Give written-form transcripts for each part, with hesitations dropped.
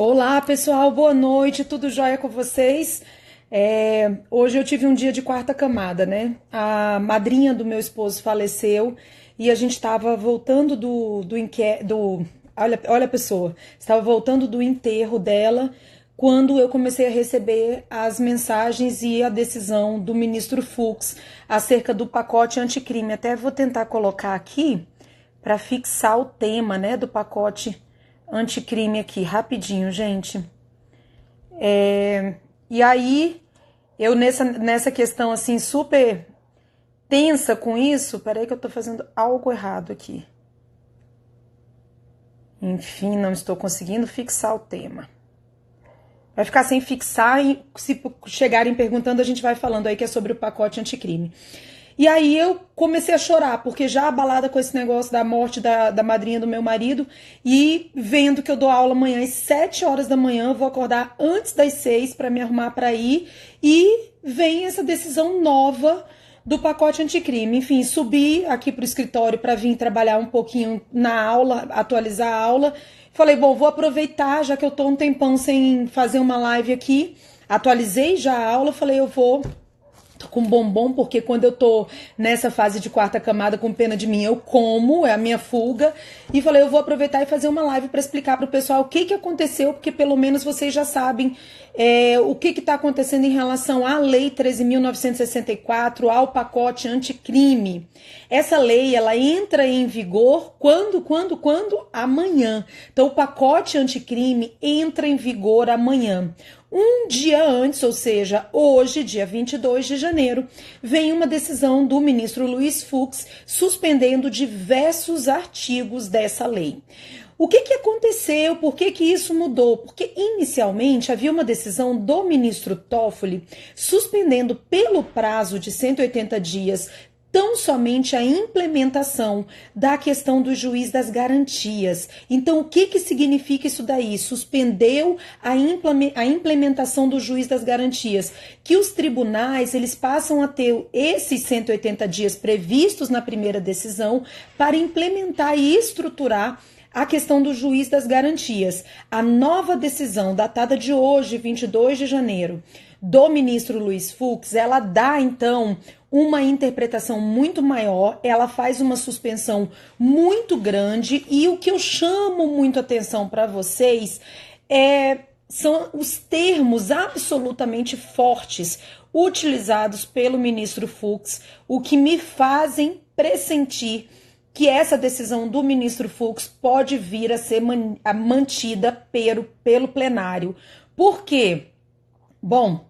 Olá, pessoal, boa noite, tudo jóia com vocês? Hoje eu tive um dia de quarta camada, né? A madrinha do meu esposo faleceu e a gente estava voltando olha a pessoa, estava voltando do enterro dela quando eu comecei a receber as mensagens e a decisão do ministro Fux acerca do pacote anticrime. Até vou tentar colocar aqui para fixar o tema, né, do pacote anticrime aqui, rapidinho, gente. E aí, eu nessa questão, assim, super tensa com isso, peraí que eu tô fazendo algo errado aqui. Enfim, não estou conseguindo fixar o tema. Vai ficar sem fixar e se chegarem perguntando, a gente vai falando aí que é sobre o pacote anticrime. E aí eu comecei a chorar, porque já abalada com esse negócio da morte da madrinha do meu marido e vendo que eu dou aula amanhã às 7 horas da manhã, eu vou acordar antes das 6 para me arrumar para ir e vem essa decisão nova do pacote anticrime. Enfim, subi aqui pro escritório para vir trabalhar um pouquinho na aula, atualizar a aula. Falei, bom, vou aproveitar, já que eu tô um tempão sem fazer uma live aqui, atualizei já a aula, falei, tô com bombom, porque quando eu tô nessa fase de quarta camada com pena de mim, eu como, é a minha fuga. E falei, eu vou aproveitar e fazer uma live para explicar pro pessoal o que aconteceu, porque pelo menos vocês já sabem o que tá acontecendo em relação à Lei 13.964, ao pacote anticrime. Essa lei, ela entra em vigor quando? Amanhã. Então, o pacote anticrime entra em vigor amanhã. Um dia antes, ou seja, hoje, dia 22 de janeiro, vem uma decisão do ministro Luiz Fux suspendendo diversos artigos dessa lei. O que aconteceu? Por que isso mudou? Porque inicialmente havia uma decisão do ministro Toffoli suspendendo pelo prazo de 180 dias tão somente a implementação da questão do juiz das garantias. Então, o que significa isso daí? Suspendeu a implementação do juiz das garantias, que os tribunais eles passam a ter esses 180 dias previstos na primeira decisão para implementar e estruturar a questão do juiz das garantias. A nova decisão, datada de hoje, 22 de janeiro, do ministro Luiz Fux, ela dá, então, uma interpretação muito maior, ela faz uma suspensão muito grande e o que eu chamo muito atenção para vocês são os termos absolutamente fortes utilizados pelo ministro Fux, o que me fazem pressentir que essa decisão do ministro Fux pode vir a ser mantida pelo plenário. Por quê? Bom,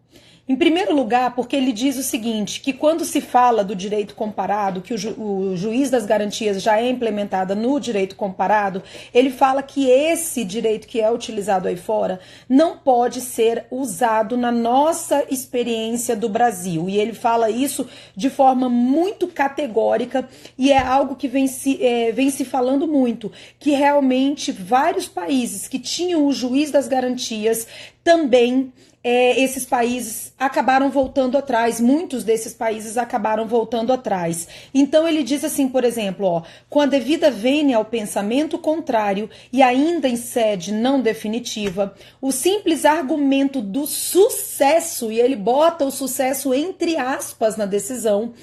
em primeiro lugar, porque ele diz o seguinte, que quando se fala do direito comparado, que o juiz das garantias já é implementada no direito comparado, ele fala que esse direito que é utilizado aí fora não pode ser usado na nossa experiência do Brasil. E ele fala isso de forma muito categórica e é algo que vem se falando muito, que realmente vários países que tinham o juiz das garantias também esses países acabaram voltando atrás, muitos desses países acabaram voltando atrás. Então ele diz assim, por exemplo, com a devida vênia ao pensamento contrário e ainda em sede não definitiva, o simples argumento do sucesso, e ele bota o sucesso entre aspas na decisão,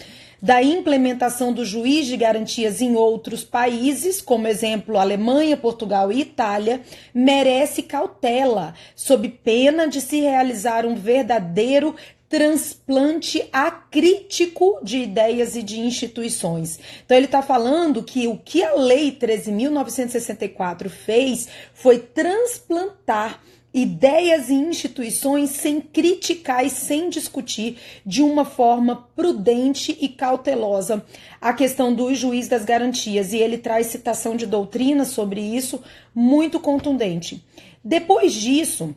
da implementação do juiz de garantias em outros países, como exemplo Alemanha, Portugal e Itália, merece cautela, sob pena de se realizar um verdadeiro transplante acrítico de ideias e de instituições. Então ele está falando que o que a Lei 13.964 fez foi transplantar ideias e instituições sem criticar e sem discutir de uma forma prudente e cautelosa a questão do juiz das garantias. E ele traz citação de doutrina sobre isso muito contundente. Depois disso,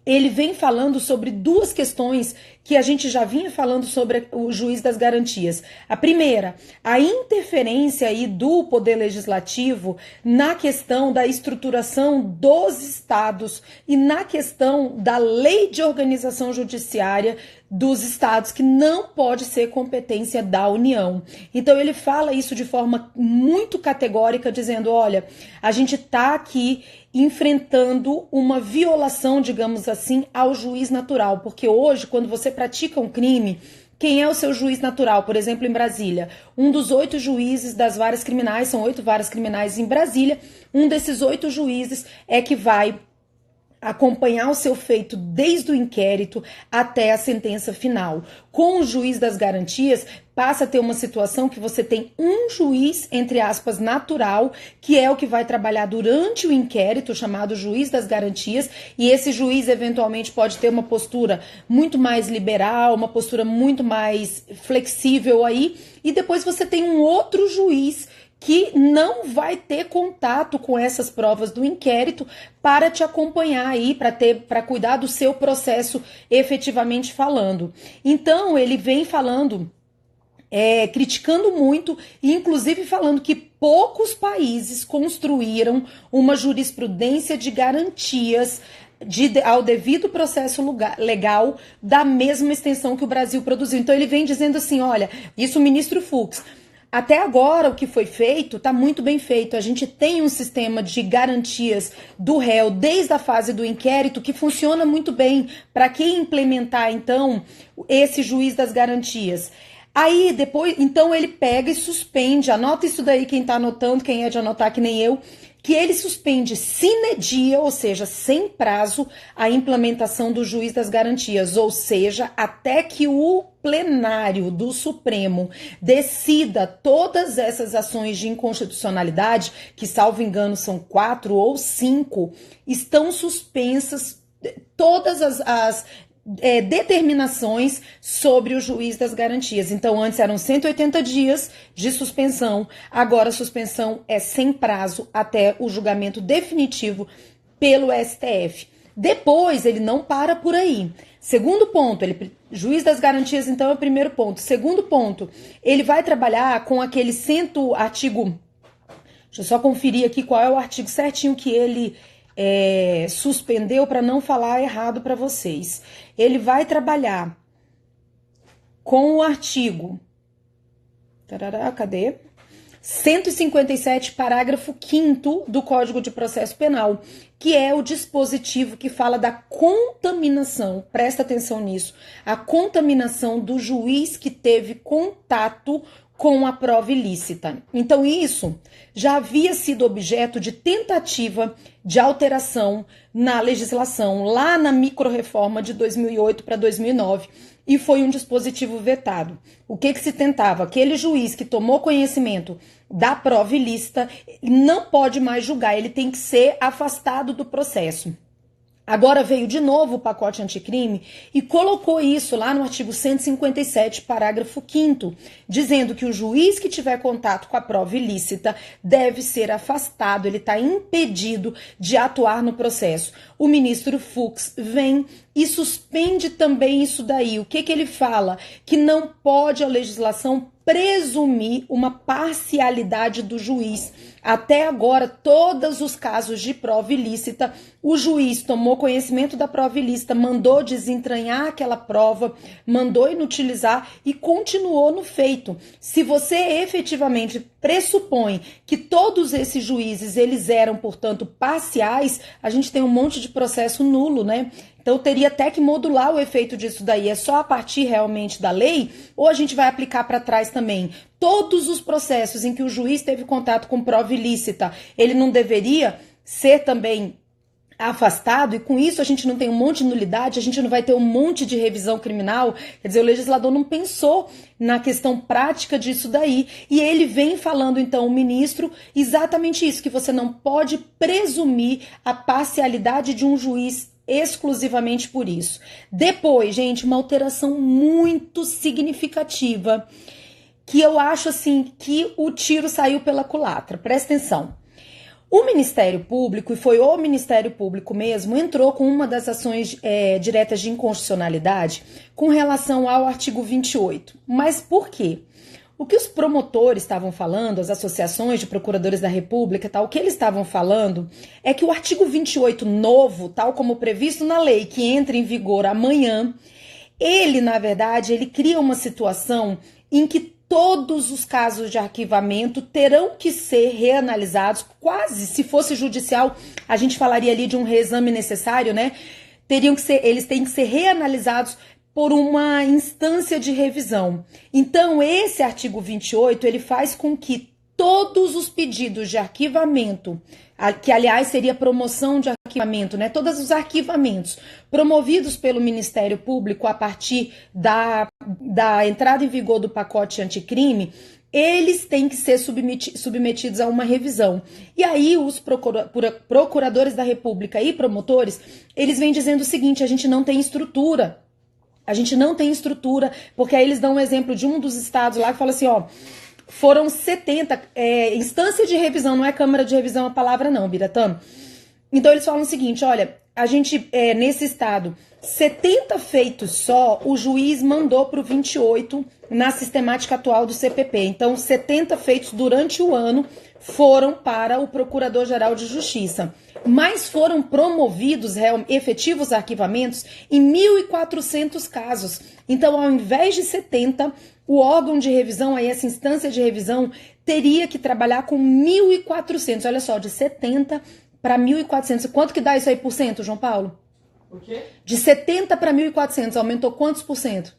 ele vem falando sobre duas questões que a gente já vinha falando sobre o juiz das garantias. A primeira, a interferência aí do Poder Legislativo na questão da estruturação dos estados e na questão da lei de organização judiciária dos estados, que não pode ser competência da União. Então ele fala isso de forma muito categórica, dizendo, olha, a gente está aqui enfrentando uma violação, digamos assim, ao juiz natural, porque hoje, quando você pratica um crime, quem é o seu juiz natural? Por exemplo, em Brasília, um dos 8 juízes das varas criminais, são 8 varas criminais em Brasília, um desses 8 juízes é que vai acompanhar o seu feito desde o inquérito até a sentença final. Com o juiz das garantias, passa a ter uma situação que você tem um juiz, entre aspas, natural, que é o que vai trabalhar durante o inquérito, chamado juiz das garantias, e esse juiz eventualmente pode ter uma postura muito mais liberal, uma postura muito mais flexível aí, e depois você tem um outro juiz que não vai ter contato com essas provas do inquérito para te acompanhar aí, para cuidar do seu processo efetivamente falando. Então, ele vem falando, criticando muito, e inclusive falando que poucos países construíram uma jurisprudência de garantias ao devido processo legal da mesma extensão que o Brasil produziu. Então, ele vem dizendo assim, olha, isso o ministro Fux, até agora, o que foi feito está muito bem feito. A gente tem um sistema de garantias do réu desde a fase do inquérito que funciona muito bem. Para que implementar, então, esse juiz das garantias? Aí, depois, então, ele pega e suspende. Anota isso daí, quem está anotando, quem é de anotar que nem eu, que ele suspende sine die, ou seja, sem prazo, a implementação do juiz das garantias, ou seja, até que o plenário do Supremo decida todas essas ações de inconstitucionalidade, que, salvo engano, são 4 ou 5, estão suspensas todas as determinações sobre o juiz das garantias. Então, antes eram 180 dias de suspensão, agora a suspensão é sem prazo até o julgamento definitivo pelo STF. Depois, ele não para por aí. Segundo ponto, juiz das garantias, então, é o primeiro ponto. Segundo ponto, ele vai trabalhar com aquele artigo... Deixa eu só conferir aqui qual é o artigo certinho que ele suspendeu para não falar errado para vocês. Ele vai trabalhar com o artigo... Cadê? 157, parágrafo 5º do Código de Processo Penal, que é o dispositivo que fala da contaminação, presta atenção nisso, a contaminação do juiz que teve contato com a prova ilícita. Então, isso já havia sido objeto de tentativa de alteração na legislação, lá na micro-reforma de 2008 para 2009, e foi um dispositivo vetado. O que se tentava? Aquele juiz que tomou conhecimento da prova ilícita não pode mais julgar, ele tem que ser afastado do processo. Agora veio de novo o pacote anticrime e colocou isso lá no artigo 157, parágrafo 5º, dizendo que o juiz que tiver contato com a prova ilícita deve ser afastado, ele está impedido de atuar no processo. O ministro Fux vem e suspende também isso daí. O que ele fala? Que não pode a legislação presumir uma parcialidade do juiz. Até agora, todos os casos de prova ilícita, o juiz tomou conhecimento da prova ilícita, mandou desentranhar aquela prova, mandou inutilizar e continuou no feito. Se você efetivamente pressupõe que todos esses juízes, eles eram, portanto, parciais, a gente tem um monte de processo nulo, né? Então, teria até que modular o efeito disso daí. É só a partir realmente da lei ou a gente vai aplicar para trás também? Todos os processos em que o juiz teve contato com prova ilícita, ele não deveria ser também afastado? E com isso a gente não tem um monte de nulidade, a gente não vai ter um monte de revisão criminal? Quer dizer, o legislador não pensou na questão prática disso daí. E ele vem falando, então, o ministro, exatamente isso, que você não pode presumir a parcialidade de um juiz exclusivamente por isso. Depois, gente, uma alteração muito significativa, que eu acho assim que o tiro saiu pela culatra. Presta atenção. O Ministério Público, e foi o Ministério Público mesmo, entrou com uma das ações diretas de inconstitucionalidade com relação ao artigo 28. Mas por quê? O que os promotores estavam falando, as associações de procuradores da República, tal, o que eles estavam falando é que o artigo 28 novo, tal como previsto na lei, que entra em vigor amanhã, ele, na verdade, ele cria uma situação em que todos os casos de arquivamento terão que ser reanalisados, quase, se fosse judicial, a gente falaria ali de um reexame necessário, né? Eles têm que ser reanalisados por uma instância de revisão. Então, esse artigo 28, ele faz com que todos os pedidos de arquivamento, que aliás seria promoção de arquivamento, né? Todos os arquivamentos promovidos pelo Ministério Público a partir da entrada em vigor do pacote anticrime, eles têm que ser submetidos a uma revisão. E aí os procuradores da República e promotores, eles vêm dizendo o seguinte: a gente não tem estrutura. A gente não tem estrutura, porque aí eles dão um exemplo de um dos estados lá que fala assim, ó, foram 70, instância de revisão, não é Câmara de Revisão a palavra não, Biratã. Então eles falam o seguinte, olha, a gente, nesse estado, 70 feitos só, o juiz mandou para o 28 na sistemática atual do CPP. Então 70 feitos durante o ano foram para o Procurador-Geral de Justiça. Mas foram promovidos efetivos arquivamentos em 1.400 casos. Então, ao invés de 70, o órgão de revisão, aí essa instância de revisão, teria que trabalhar com 1.400. Olha só, de 70 para 1.400. Quanto que dá isso aí por cento, João Paulo? O quê? De 70 para 1.400, aumentou quantos por cento?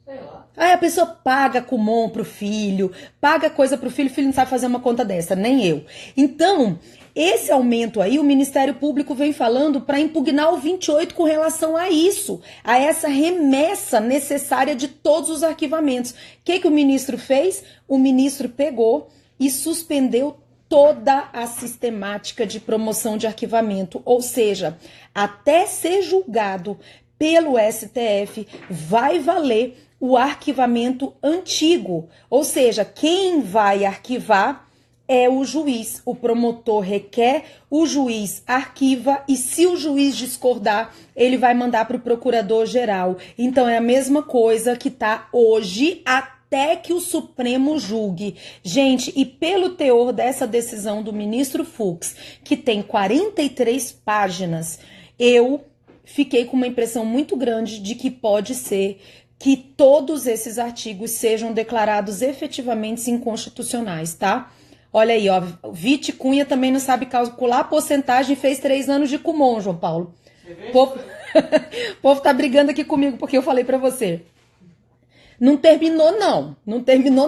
Sei lá. Aí a pessoa paga Kumon pro filho, paga coisa pro filho, o filho não sabe fazer uma conta dessa, nem eu. Então, esse aumento aí, o Ministério Público vem falando para impugnar o 28 com relação a isso, a essa remessa necessária de todos os arquivamentos. O que o ministro fez? O ministro pegou e suspendeu toda a sistemática de promoção de arquivamento, ou seja, até ser julgado pelo STF, vai valer o arquivamento antigo, ou seja, quem vai arquivar é o juiz. O promotor requer, o juiz arquiva e se o juiz discordar, ele vai mandar para o procurador-geral. Então é a mesma coisa que está hoje até que o Supremo julgue. Gente, e pelo teor dessa decisão do ministro Fux, que tem 43 páginas, eu fiquei com uma impressão muito grande de que pode ser que todos esses artigos sejam declarados efetivamente inconstitucionais, tá? Olha aí, ó, Vite Cunha também não sabe calcular a porcentagem e fez 3 anos de Kumon, João Paulo. O povo tá brigando aqui comigo porque eu falei pra você. Não terminou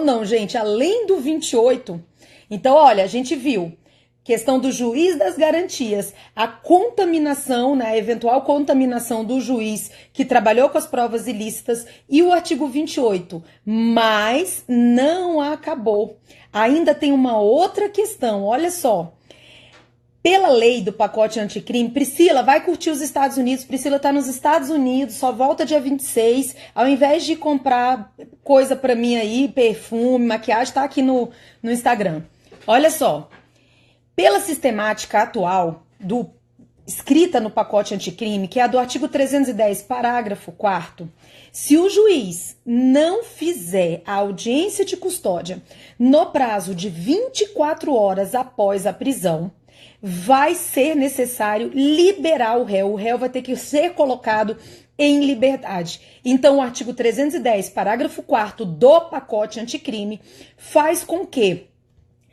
não, gente. Além do 28, então, olha, a gente viu questão do juiz das garantias, a contaminação, né, a eventual contaminação do juiz que trabalhou com as provas ilícitas e o artigo 28, mas não acabou. Ainda tem uma outra questão, olha só. Pela lei do pacote anticrime, Priscila vai curtir os Estados Unidos, Priscila tá nos Estados Unidos, só volta dia 26, ao invés de comprar coisa pra mim aí, perfume, maquiagem, tá aqui no Instagram. Olha só. Pela sistemática atual, escrita no pacote anticrime, que é a do artigo 310, parágrafo 4º, se o juiz não fizer a audiência de custódia no prazo de 24 horas após a prisão, vai ser necessário liberar o réu vai ter que ser colocado em liberdade. Então, o artigo 310, parágrafo 4º do pacote anticrime faz com que,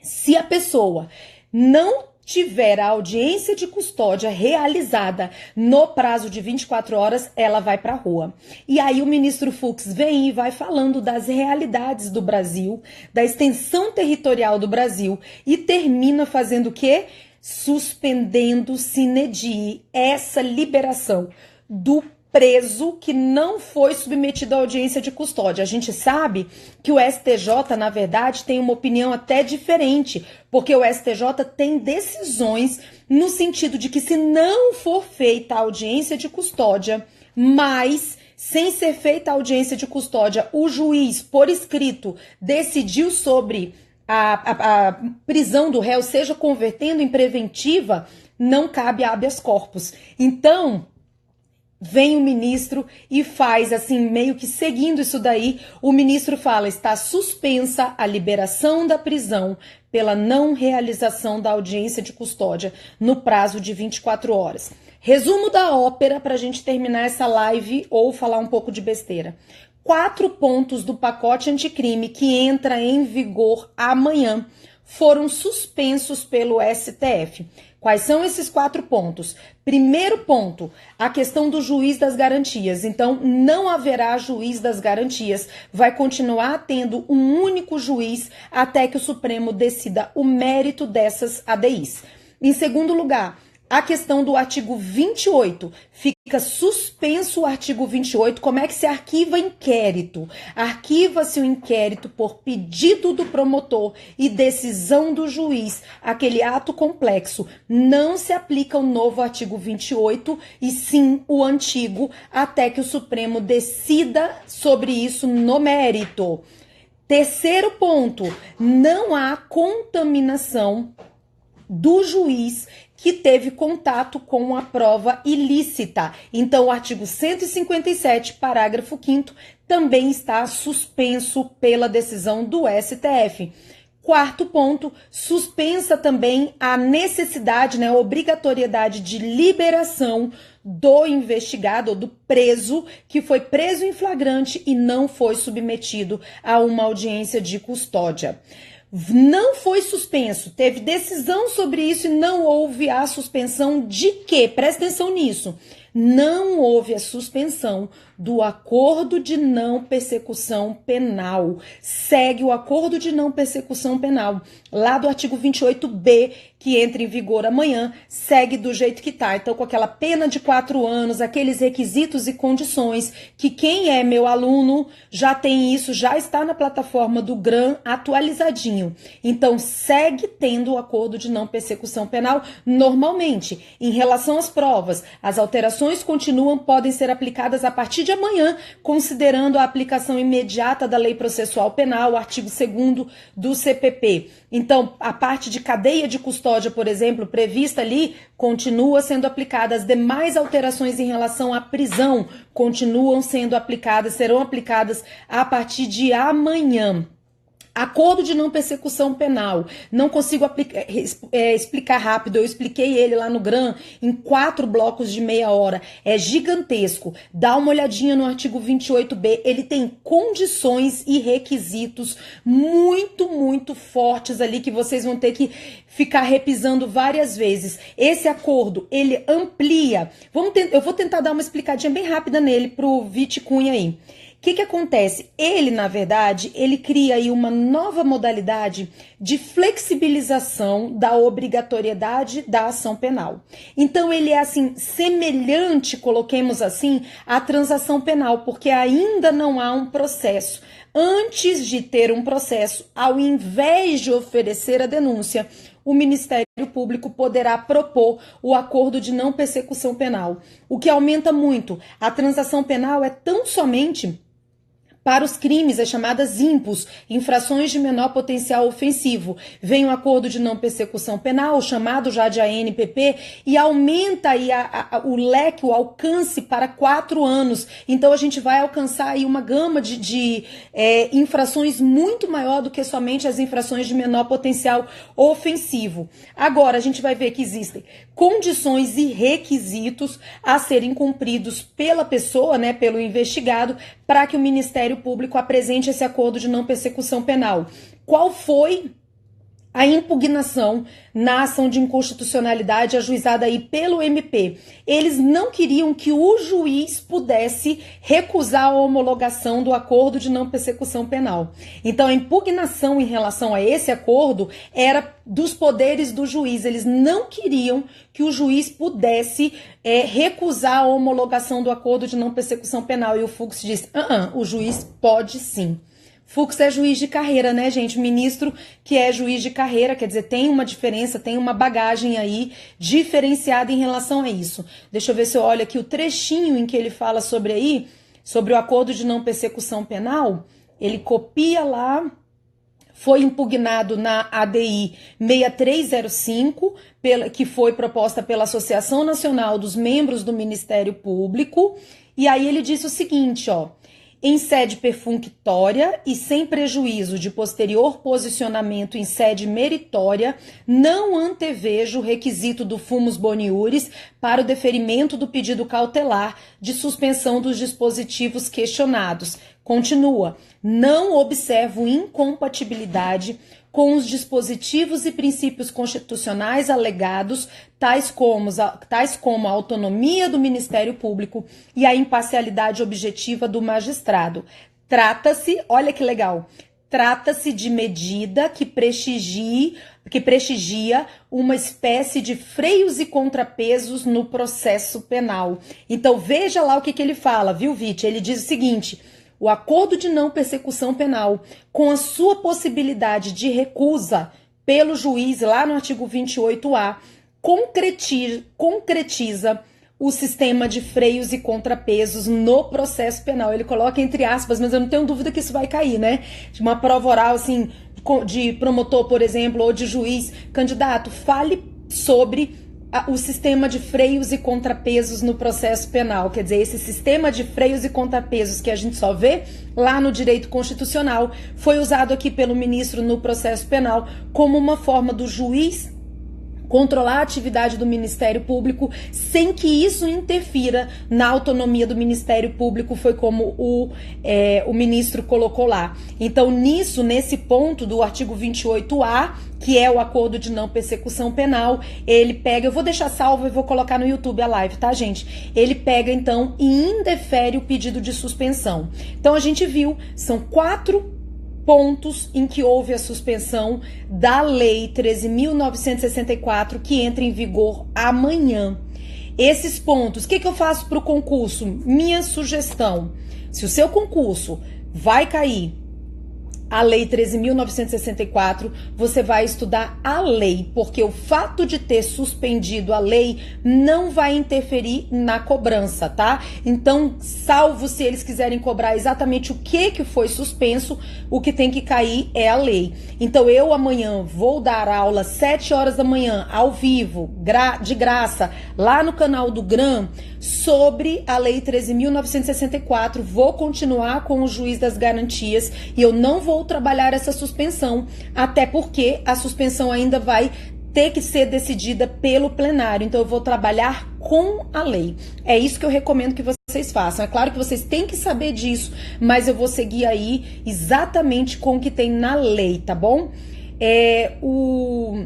se a pessoa não tiver a audiência de custódia realizada no prazo de 24 horas, ela vai para a rua. E aí o ministro Fux vem e vai falando das realidades do Brasil, da extensão territorial do Brasil e termina fazendo o quê? Suspendendo sine die essa liberação do preso que não foi submetido à audiência de custódia. A gente sabe que o STJ, na verdade, tem uma opinião até diferente, porque o STJ tem decisões no sentido de que se não for feita a audiência de custódia, mas sem ser feita a audiência de custódia, o juiz, por escrito, decidiu sobre a prisão do réu seja convertendo em preventiva, não cabe habeas corpus. Então, vem o ministro e faz assim, meio que seguindo isso daí, o ministro fala, está suspensa a liberação da prisão pela não realização da audiência de custódia no prazo de 24 horas. Resumo da ópera para a gente terminar essa live ou falar um pouco de besteira. 4 pontos do pacote anticrime que entra em vigor amanhã foram suspensos pelo STF. Quais são esses 4 pontos? Primeiro ponto, a questão do juiz das garantias. Então, não haverá juiz das garantias. Vai continuar tendo um único juiz até que o Supremo decida o mérito dessas ADIs. Em segundo lugar, a questão do artigo 28, fica suspenso o artigo 28, como é que se arquiva inquérito? Arquiva-se o inquérito por pedido do promotor e decisão do juiz, aquele ato complexo. Não se aplica o novo artigo 28 e sim o antigo, até que o Supremo decida sobre isso no mérito. Terceiro ponto, não há contaminação do juiz que teve contato com a prova ilícita. Então, o artigo 157, parágrafo 5º, também está suspenso pela decisão do STF. Quarto ponto, suspensa também a necessidade, a obrigatoriedade de liberação do investigado ou do preso que foi preso em flagrante e não foi submetido a uma audiência de custódia. Não foi suspenso, teve decisão sobre isso e não houve a suspensão de quê? Presta atenção nisso. Não houve a suspensão do acordo de não persecução penal. Segue o acordo de não persecução penal, lá do artigo 28b, que entra em vigor amanhã, segue do jeito que tá. Então, com aquela pena de 4 anos, aqueles requisitos e condições, que quem é meu aluno já tem isso, já está na plataforma do GRAM atualizadinho. Então, segue tendo o acordo de não persecução penal normalmente. Em relação às provas, as alterações continuam, podem ser aplicadas a partir de amanhã, considerando a aplicação imediata da Lei Processual Penal, artigo 2º do CPP. Então, a parte de cadeia de custódia, por exemplo, prevista ali, continua sendo aplicada. As demais alterações em relação à prisão continuam sendo aplicadas, serão aplicadas a partir de amanhã. Acordo de não persecução penal, não consigo explicar rápido, eu expliquei ele lá no GRAM em 4 blocos de meia hora, é gigantesco, dá uma olhadinha no artigo 28b, ele tem condições e requisitos muito fortes ali que vocês vão ter que ficar repisando várias vezes. Esse acordo, ele amplia, eu vou tentar dar uma explicadinha bem rápida nele pro Vite Cunha aí. O que acontece? Ele, na verdade, ele cria aí uma nova modalidade de flexibilização da obrigatoriedade da ação penal. Então, ele é assim, semelhante, coloquemos assim, à transação penal, porque ainda não há um processo. Antes de ter um processo, ao invés de oferecer a denúncia, o Ministério Público poderá propor o acordo de não persecução penal, o que aumenta muito. A transação penal é tão somente para os crimes, as chamadas IMPOs, infrações de menor potencial ofensivo. Vem um acordo de não persecução penal, chamado já de ANPP, e aumenta aí o leque, o alcance para 4 anos. Então a gente vai alcançar aí uma gama de infrações muito maior do que somente as infrações de menor potencial ofensivo. Agora a gente vai ver que existem condições e requisitos a serem cumpridos pela pessoa, pelo investigado, para que o Ministério Público apresente esse acordo de não persecução penal. Qual foi a impugnação na ação de inconstitucionalidade ajuizada aí pelo MP? Eles não queriam que o juiz pudesse recusar a homologação do acordo de não persecução penal. Então, a impugnação em relação a esse acordo era dos poderes do juiz. Eles não queriam que o juiz pudesse recusar a homologação do acordo de não persecução penal. E o Fux disse, o juiz pode sim. Fux é juiz de carreira, né, gente? Ministro que é juiz de carreira, quer dizer, tem uma diferença, tem uma bagagem aí diferenciada em relação a isso. Deixa eu ver se eu olho aqui o trechinho em que ele fala sobre o acordo de não persecução penal. Ele copia lá, foi impugnado na ADI 6305, que foi proposta pela Associação Nacional dos Membros do Ministério Público. E aí ele disse o seguinte, ó: em sede perfunctória e sem prejuízo de posterior posicionamento em sede meritória, não antevejo o requisito do fumus boniuris para o deferimento do pedido cautelar de suspensão dos dispositivos questionados. Continua, não observo incompatibilidade com os dispositivos e princípios constitucionais alegados, tais como a autonomia do Ministério Público e a imparcialidade objetiva do magistrado. Trata-se, olha que legal, trata-se de medida que prestigia uma espécie de freios e contrapesos no processo penal. Então veja lá o que ele fala, viu, Vite? Ele diz o seguinte: o acordo de não persecução penal, com a sua possibilidade de recusa pelo juiz, lá no artigo 28A, concretiza o sistema de freios e contrapesos no processo penal. Ele coloca entre aspas, mas eu não tenho dúvida que isso vai cair, né? De uma prova oral, assim, de promotor, por exemplo, ou de juiz, candidato, fale sobre o sistema de freios e contrapesos no processo penal. Quer dizer, esse sistema de freios e contrapesos que a gente só vê lá no direito constitucional foi usado aqui pelo ministro no processo penal como uma forma do juiz controlar a atividade do Ministério Público sem que isso interfira na autonomia do Ministério Público, foi como o ministro colocou lá. Então, nesse ponto do artigo 28A, que é o acordo de não persecução penal, ele pega, eu vou deixar salvo e vou colocar no YouTube a live, tá, gente? Ele pega, então, e indefere o pedido de suspensão. Então, a gente viu, são 4 pontos em que houve a suspensão da Lei 13.964, que entra em vigor amanhã. Esses pontos, o que eu faço para o concurso? Minha sugestão: se o seu concurso vai cair a Lei 13.964, você vai estudar a lei, porque o fato de ter suspendido a lei não vai interferir na cobrança, tá? Então, salvo se eles quiserem cobrar exatamente o que foi suspenso, o que tem que cair é a lei. Então, eu amanhã vou dar aula 7 horas da manhã, ao vivo, de graça, lá no canal do GRAM, sobre a Lei 13.964. Vou continuar com o juiz das garantias e eu não vou trabalhar essa suspensão, até porque a suspensão ainda vai ter que ser decidida pelo plenário. Então eu vou trabalhar com a lei. É isso que eu recomendo que vocês façam. É claro que vocês têm que saber disso, mas eu vou seguir aí exatamente com o que tem na lei, tá bom? O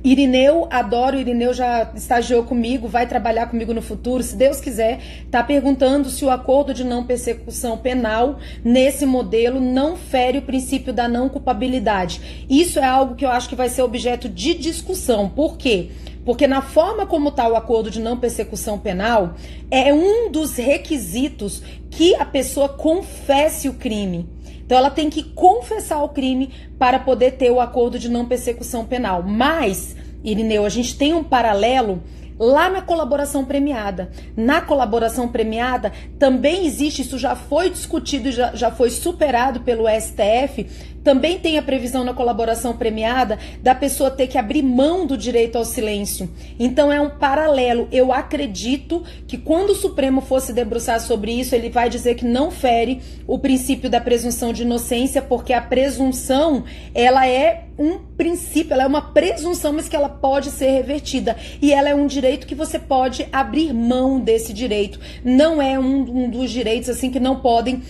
Irineu, adoro, o Irineu já estagiou comigo, vai trabalhar comigo no futuro, se Deus quiser, tá perguntando se o acordo de não persecução penal, nesse modelo, não fere o princípio da não culpabilidade. Isso é algo que eu acho que vai ser objeto de discussão. Por quê? Porque na forma como está o acordo de não persecução penal, é um dos requisitos que a pessoa confesse o crime. Então ela tem que confessar o crime para poder ter o acordo de não persecução penal. Mas, Irineu, a gente tem um paralelo lá na colaboração premiada. Na colaboração premiada também existe, isso já foi discutido e já foi superado pelo STF, também tem a previsão na colaboração premiada da pessoa ter que abrir mão do direito ao silêncio. Então é um paralelo. Eu acredito que quando o Supremo for se debruçar sobre isso, ele vai dizer que não fere o princípio da presunção de inocência, porque a presunção, ela é um princípio, ela é uma presunção, mas que ela pode ser revertida. E ela é um direito que você pode abrir mão desse direito. Não é um dos direitos assim que não podem...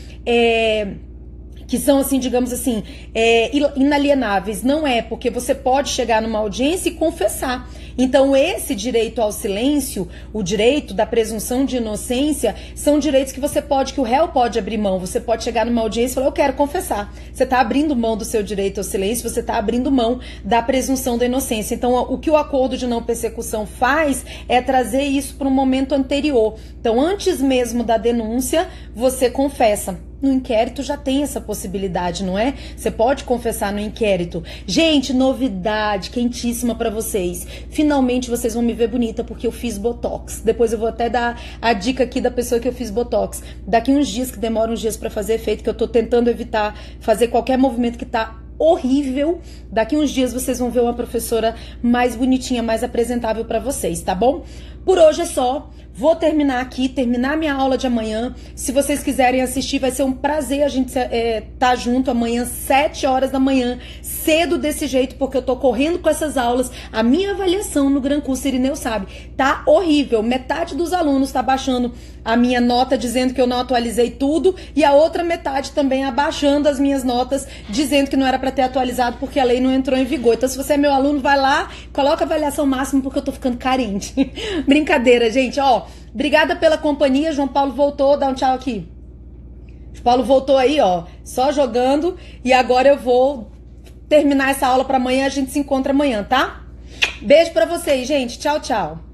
que são, assim, digamos assim, inalienáveis. Não é, porque você pode chegar numa audiência e confessar. Então, esse direito ao silêncio, o direito da presunção de inocência, são direitos que que o réu pode abrir mão. Você pode chegar numa audiência e falar, eu quero confessar. Você está abrindo mão do seu direito ao silêncio, você está abrindo mão da presunção da inocência. Então, o que o acordo de não persecução faz é trazer isso para um momento anterior. Então, antes mesmo da denúncia, você confessa. No inquérito já tem essa possibilidade, não é? Você pode confessar no inquérito. Gente, novidade quentíssima pra vocês. Finalmente vocês vão me ver bonita porque eu fiz Botox. Depois eu vou até dar a dica aqui da pessoa que eu fiz Botox. Daqui uns dias, que demora uns dias pra fazer efeito, que eu tô tentando evitar fazer qualquer movimento que tá horrível. Daqui uns dias vocês vão ver uma professora mais bonitinha, mais apresentável para vocês, tá bom? Por hoje é só. Vou terminar aqui, terminar minha aula de amanhã. Se vocês quiserem assistir, vai ser um prazer a gente tá junto amanhã, 7 horas da manhã, cedo desse jeito, porque eu tô correndo com essas aulas. A minha avaliação no Gran Curso Irineu sabe, tá horrível. Metade dos alunos tá baixando a minha nota, dizendo que eu não atualizei tudo, e a outra metade também abaixando as minhas notas, dizendo que não era para ter atualizado porque a lei não entrou em vigor. Então, se você é meu aluno, vai lá, coloca a avaliação máxima, porque eu tô ficando carente. Brincadeira, gente, ó. Obrigada pela companhia. João Paulo voltou, dá um tchau aqui. João Paulo voltou aí, ó, só jogando. E agora eu vou terminar essa aula para amanhã. A gente se encontra amanhã, tá? Beijo pra vocês, gente. Tchau, tchau.